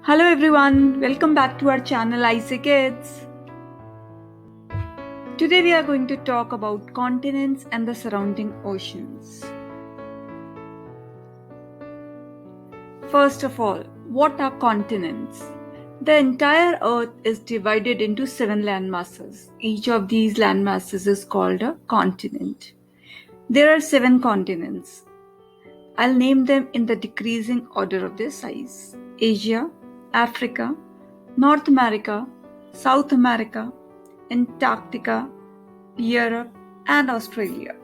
Hello everyone, welcome back to our channel IC Kids. Today we are going to talk about continents and the surrounding oceans. First of all, what are continents? The entire earth is divided into 7 landmasses. Each of these landmasses is called a continent. There are 7 continents. I'll name them in the decreasing order of their size: Asia, Africa, North America, South America, Antarctica, Europe, and Australia.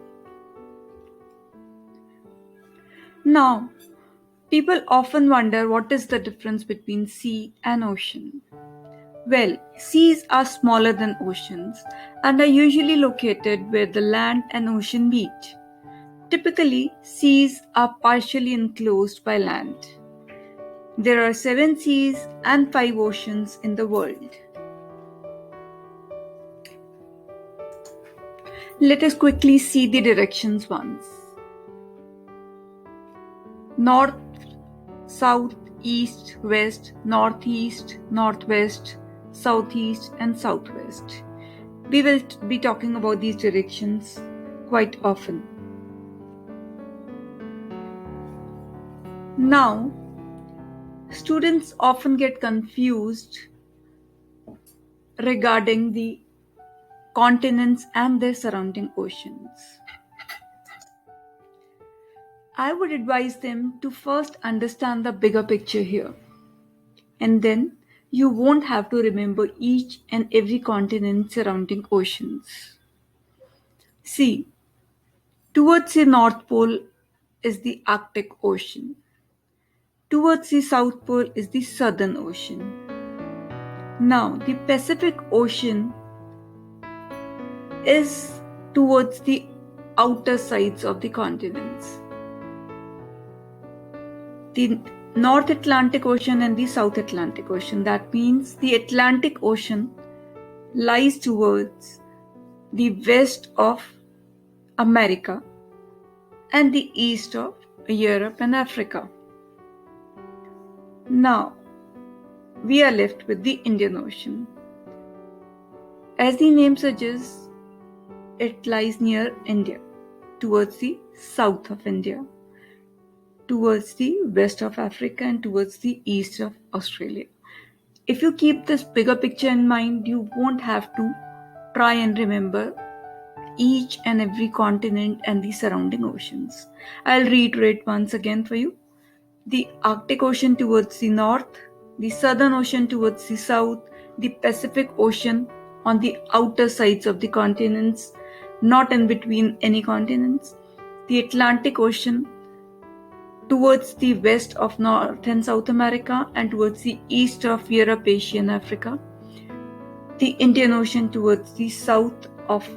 Now, people often wonder what is the difference between sea and ocean. Well, seas are smaller than oceans and are usually located where the land and ocean meet. Typically, seas are partially enclosed by land. There are 7 seas and 5 oceans in the world. Let us quickly see the directions once. North, south, east, west, northeast, northwest, southeast, and southwest. We will be talking about these directions quite often. Now, students often get confused regarding the continents and their surrounding oceans. I would advise them to first understand the bigger picture here, and then you won't have to remember each and every continent surrounding oceans. See, towards the North Pole is the Arctic Ocean. Towards the South Pole is the Southern Ocean. Now, the Pacific Ocean is towards the outer sides of the continents. The North Atlantic Ocean and the South Atlantic Ocean. That means the Atlantic Ocean lies towards the west of America and the east of Europe and Africa. Now, we are left with the Indian Ocean. As the name suggests, it lies near India, towards the south of India, towards the west of Africa, and towards the east of Australia. If you keep this bigger picture in mind, you won't have to try and remember each and every continent and the surrounding oceans. I'll reiterate once again for you. The Arctic Ocean towards the north, the Southern Ocean towards the south, the Pacific Ocean on the outer sides of the continents, not in between any continents, the Atlantic Ocean towards the west of North and South America and towards the east of Europe, Asia, and Africa, the Indian Ocean towards the south of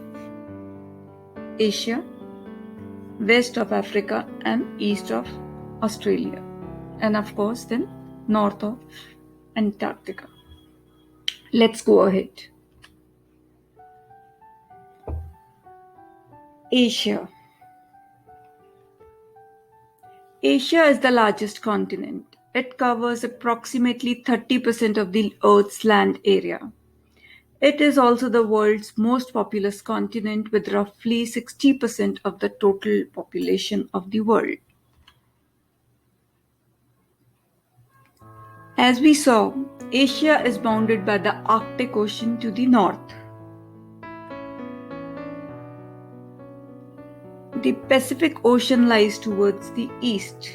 Asia, west of Africa, and east of Australia, and of course then north of Antarctica. Let's go ahead. Asia. Asia is the largest continent. It covers approximately 30% of the Earth's land area. It is also the world's most populous continent with roughly 60% of the total population of the world. As we saw, Asia is bounded by the Arctic Ocean to the north. The Pacific Ocean lies towards the east.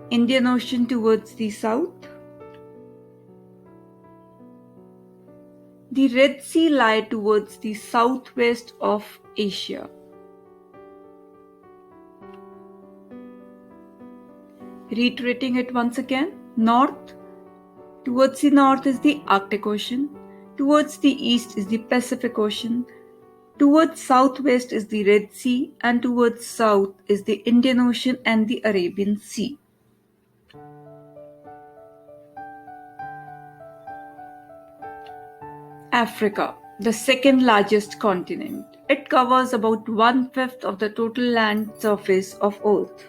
Indian Ocean towards the south. The Red Sea lies towards the southwest of Asia. Reiterating it once again, north. Towards the north is the Arctic Ocean. Towards the east is the Pacific Ocean. Towards southwest is the Red Sea, and towards south is the Indian Ocean and the Arabian Sea. Africa, the second largest continent. It covers about 1/5 of the total land surface of Earth.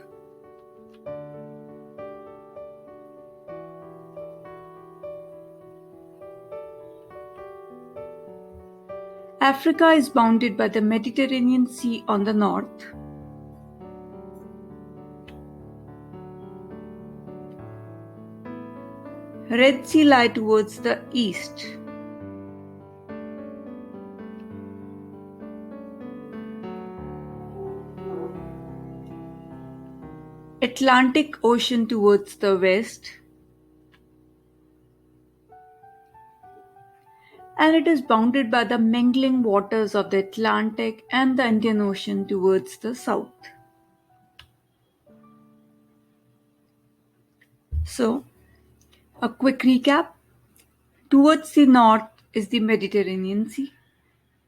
Africa is bounded by the Mediterranean Sea on the north, Red Sea lie towards the east, Atlantic Ocean towards the west, and it is bounded by the mingling waters of the Atlantic and the Indian Ocean towards the south. So, a quick recap. Towards the north is the Mediterranean Sea,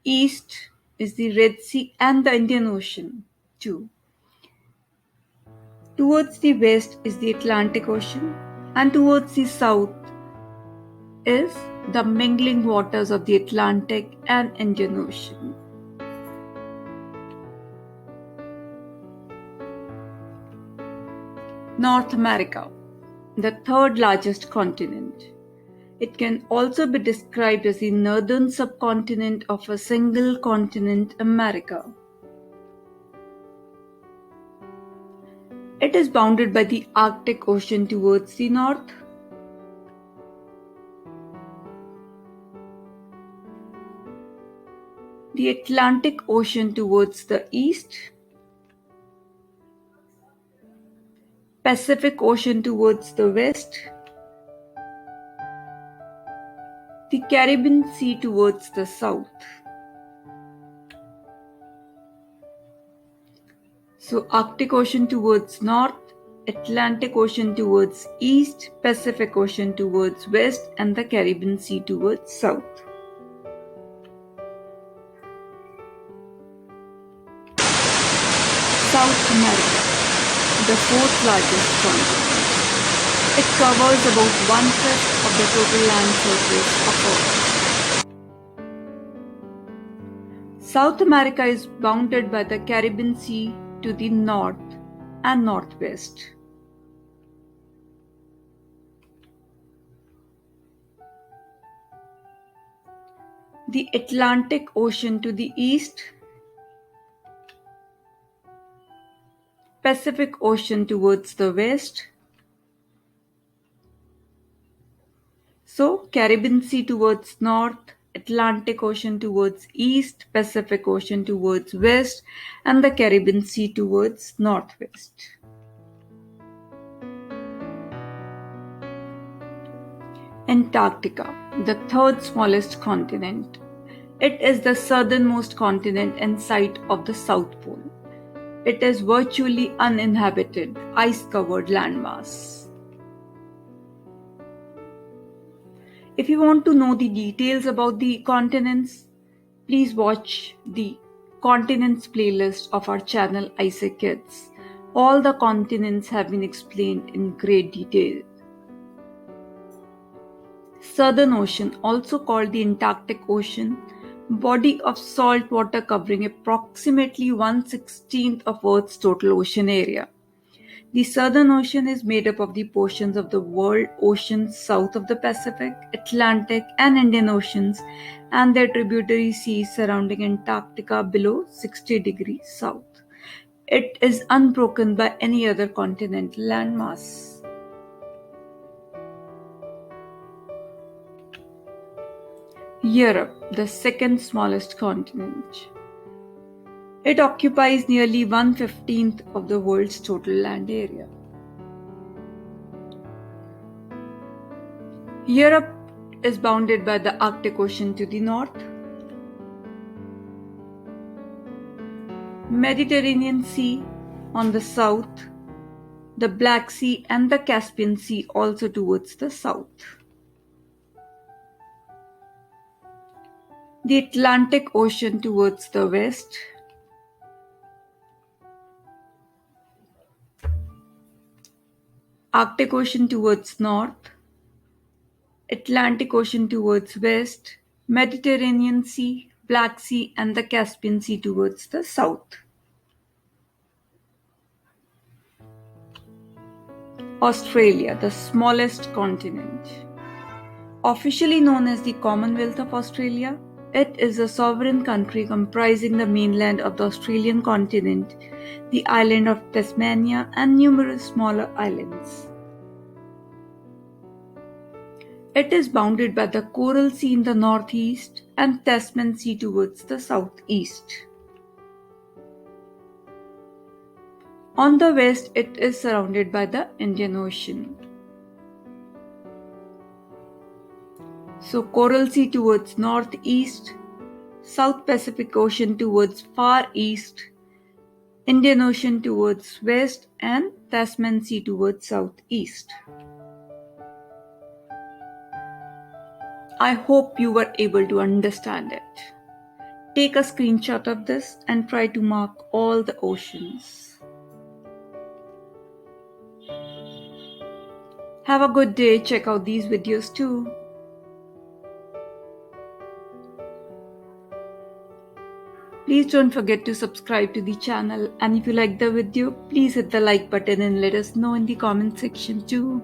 east is the Red Sea and the Indian Ocean too. Towards the west is the Atlantic Ocean, and towards the south is the mingling waters of the Atlantic and Indian Ocean. North America, the third largest continent. It can also be described as the northern subcontinent of a single continent, America. It is bounded by the Arctic Ocean towards the north, the Atlantic Ocean towards the east, Pacific Ocean towards the west, the Caribbean Sea towards the south. So Arctic Ocean towards north, Atlantic Ocean towards east, Pacific Ocean towards west, and the Caribbean Sea towards south. South America, the fourth largest continent. It covers about 1/5 of the total land surface of Earth. South America is bounded by the Caribbean Sea to the north and northwest. The Atlantic Ocean to the east, Pacific Ocean towards the west, so Caribbean Sea towards north, Atlantic Ocean towards east, Pacific Ocean towards west, and the Caribbean Sea towards northwest. Antarctica, the third smallest continent. It is the southernmost continent and site of the South Pole. It is virtually uninhabited, ice-covered landmass. If you want to know the details about the continents, please watch the continents playlist of our channel ISEC Kids. All the continents have been explained in great detail. Southern Ocean, also called the Antarctic Ocean, body of salt water covering approximately 1/16 of Earth's total ocean area. The Southern Ocean is made up of the portions of the world oceans south of the Pacific, Atlantic, and Indian Oceans, and their tributary seas surrounding Antarctica below 60 degrees south. It is unbroken by any other continental landmass. Europe, the second smallest continent. It occupies nearly 1/15 of the world's total land area. Europe is bounded by the Arctic Ocean to the north, Mediterranean Sea on the south, the Black Sea and the Caspian Sea also towards the south. The Atlantic Ocean towards the west, Arctic Ocean towards north, Atlantic Ocean towards west, Mediterranean Sea, Black Sea and the Caspian Sea towards the south. Australia, the smallest continent. Officially known as the Commonwealth of Australia, It is a sovereign country comprising the mainland of the Australian continent, the island of Tasmania, and numerous smaller islands. It is bounded by the Coral Sea in the northeast and Tasman Sea towards the southeast. On the west, it is surrounded by the Indian Ocean. So Coral Sea towards northeast, South Pacific Ocean towards far east, Indian Ocean towards west, and Tasman Sea towards southeast. I hope you were able to understand it. Take a screenshot of this and try to mark all the oceans. Have a good day. Check out these videos too. Please don't forget to subscribe to the channel, and if you like the video, please hit the like button and let us know in the comment section too.